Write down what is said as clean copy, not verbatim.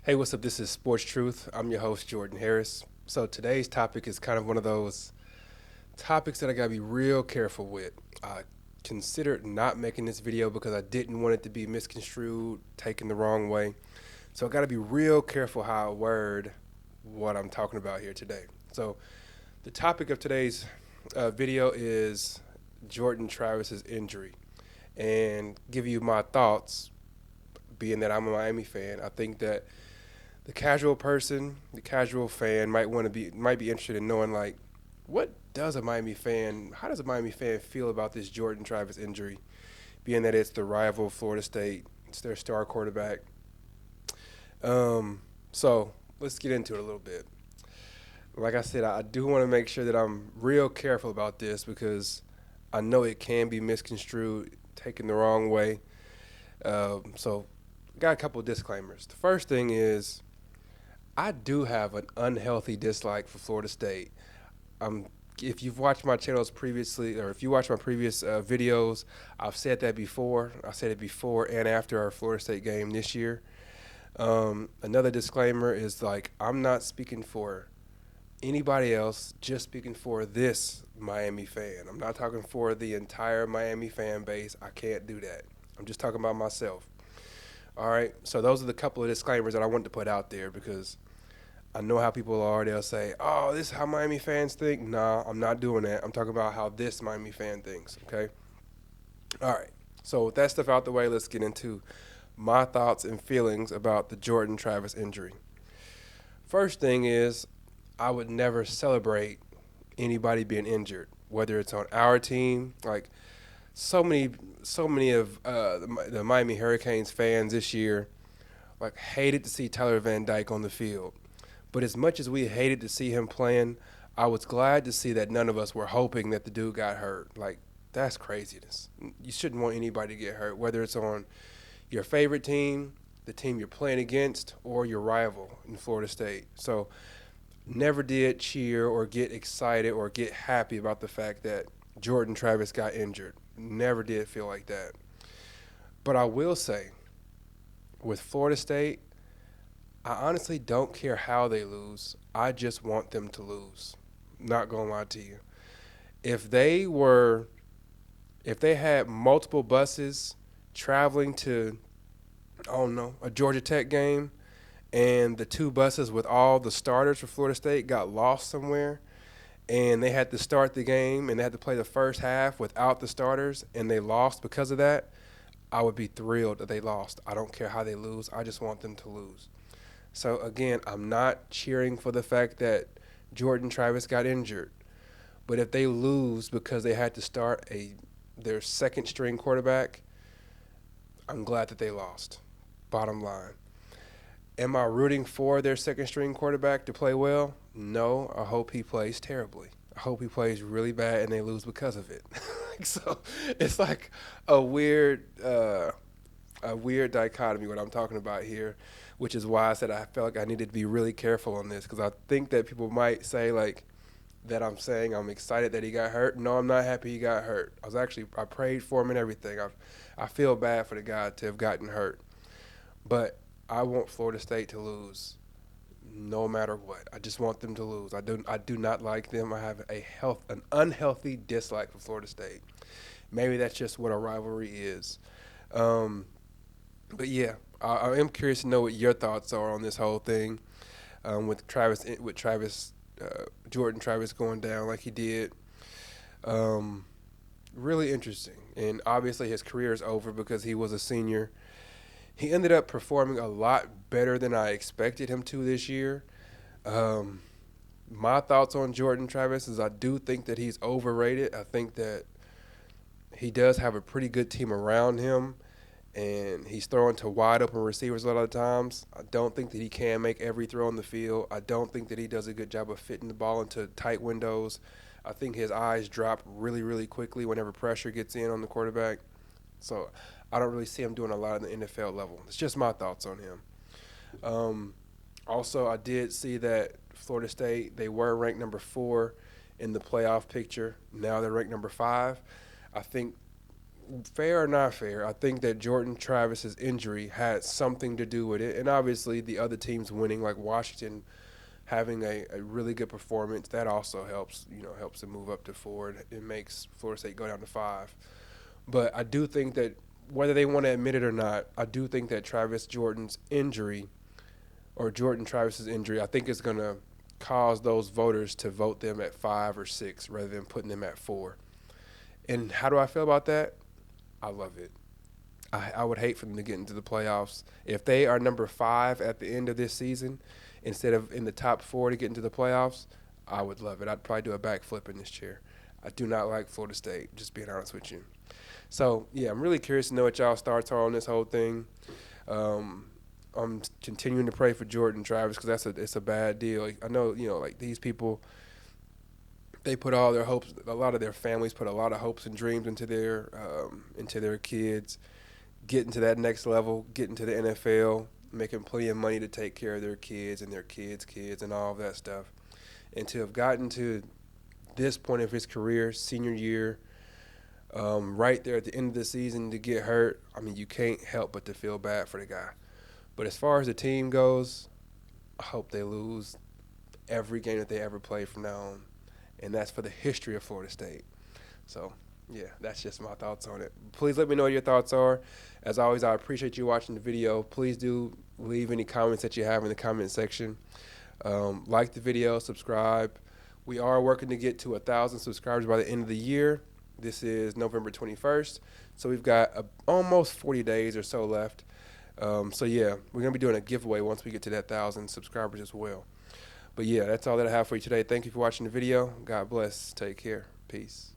Hey, what's up? This is Sports Truth. I'm your host, Jordan Harris. So today's topic is kind of one of those topics that I gotta be real careful with. I considered not making this video because I didn't want it to be misconstrued, taken the wrong way. So I gotta be real careful how I word what I'm talking about here today. So the topic of today's video is Jordan Travis's injury, and give you my thoughts. Being that I'm a Miami fan, I think that the casual person, the casual fan might be interested in knowing like what does a Miami fan, how does a Miami fan feel about this Jordan Travis injury, being that it's the rival Florida State, it's their star quarterback. So let's get into it a little bit. Like I said, I do want to make sure that I'm real careful about this because I know it can be misconstrued, taken the wrong way. So got a couple of disclaimers. The first thing is I do have an unhealthy dislike for Florida State. Um, if you've watched my channels previously, or if you watch my previous videos, I've said that before. I said it before and after our Florida State game this year. Another disclaimer is like I'm not speaking for anybody else, just speaking for this Miami fan. I'm not talking for the entire Miami fan base. I can't do that. I'm just talking about myself. All right. So those are the couple of disclaimers that I wanted to put out there because I know how people are. They'll say, "Oh, this is how Miami fans think." Nah, I'm not doing that. I'm talking about how this Miami fan thinks. Okay. All right. So with that stuff out the way, let's get into my thoughts and feelings about the Jordan Travis injury. First thing is, I would never celebrate anybody being injured, whether it's on our team. Like so many of the Miami Hurricanes fans this year, like hated to see Tyler Van Dyke on the field. But as much as we hated to see him playing, I was glad to see that none of us were hoping that the dude got hurt. Like, that's craziness. You shouldn't want anybody to get hurt, whether it's on your favorite team, the team you're playing against, or your rival in Florida State. So, never did cheer or get excited or get happy about the fact that Jordan Travis got injured. Never did feel like that. But I will say, with Florida State, I honestly don't care how they lose. I just want them to lose. Not gonna lie to you. If they were, if they had multiple buses traveling to, I don't know, a Georgia Tech game, and the two buses with all the starters for Florida State got lost somewhere, and they had to start the game and they had to play the first half without the starters, and they lost because of that, I would be thrilled that they lost. I don't care how they lose. I just want them to lose. So again, I'm not cheering for the fact that Jordan Travis got injured. But if they lose because they had to start their second string quarterback, I'm glad that they lost. Bottom line. Am I rooting for their second string quarterback to play well? No. I hope he plays terribly. I hope he plays really bad and they lose because of it. So it's like a weird dichotomy what I'm talking about here, which is why I said I felt like I needed to be really careful on this because I think that people might say like that I'm saying I'm excited that he got hurt. No, I'm not happy he got hurt. I prayed for him and everything. I feel bad for the guy to have gotten hurt, but I want Florida State to lose no matter what. I just want them to lose. I do not like them. I have an unhealthy dislike for Florida State. Maybe that's just what a rivalry is. Um, but yeah, I am curious to know what your thoughts are on this whole thing with Jordan Travis going down like he did. Um, Really interesting, and obviously his career is over because he was a senior. He ended up performing a lot better than I expected him to this year. Um, my thoughts on Jordan Travis is I do think that he's overrated. I think that he does have a pretty good team around him, and he's throwing to wide open receivers a lot of the times. I don't think that he can make every throw on the field. I don't think that he does a good job of fitting the ball into tight windows. I think his eyes drop really, really quickly whenever pressure gets in on the quarterback. So I don't really see him doing a lot on the NFL level. It's just my thoughts on him. Um, Also, I did see that Florida State, they were ranked number 4 in the playoff picture. Now they're ranked number 5. I think fair or not fair, I think that Jordan Travis's injury had something to do with it, and obviously the other teams winning, like Washington having a really good performance, that also helps. Helps them move up to 4. It makes Florida State go down to 5. But I do think that whether they want to admit it or not, I do think that Jordan Travis's injury, I think is going to cause those voters to vote them at 5 or 6 rather than putting them at 4. And how do I feel about that? I love it. I would hate for them to get into the playoffs. If they are number 5 at the end of this season, instead of in the top 4 to get into the playoffs, I would love it. I'd probably do a backflip in this chair. I do not like Florida State, just being honest with you. So, yeah, I'm really curious to know what y'all's thoughts are on this whole thing. I'm continuing to pray for Jordan Travis because it's a bad deal. Like, I know, like these people, they put all their hopes. A lot of their families put a lot of hopes and dreams into their kids, getting to that next level, getting to the NFL, making plenty of money to take care of their kids and their kids' kids and all of that stuff. And to have gotten to this point of his career, senior year, right there at the end of the season to get hurt, I mean, you can't help but to feel bad for the guy. But as far as the team goes, I hope they lose every game that they ever play from now on. And that's for the history of Florida State. So, yeah, that's just my thoughts on it. Please let me know what your thoughts are. As always, I appreciate you watching the video. Please do leave any comments that you have in the comment section. Like the video, subscribe. We are working to get to 1,000 subscribers by the end of the year. This is November 21st. So we've got almost 40 days or so left. So, yeah, we're going to be doing a giveaway once we get to that 1,000 subscribers as well. But, yeah, that's all that I have for you today. Thank you for watching the video. God bless. Take care. Peace.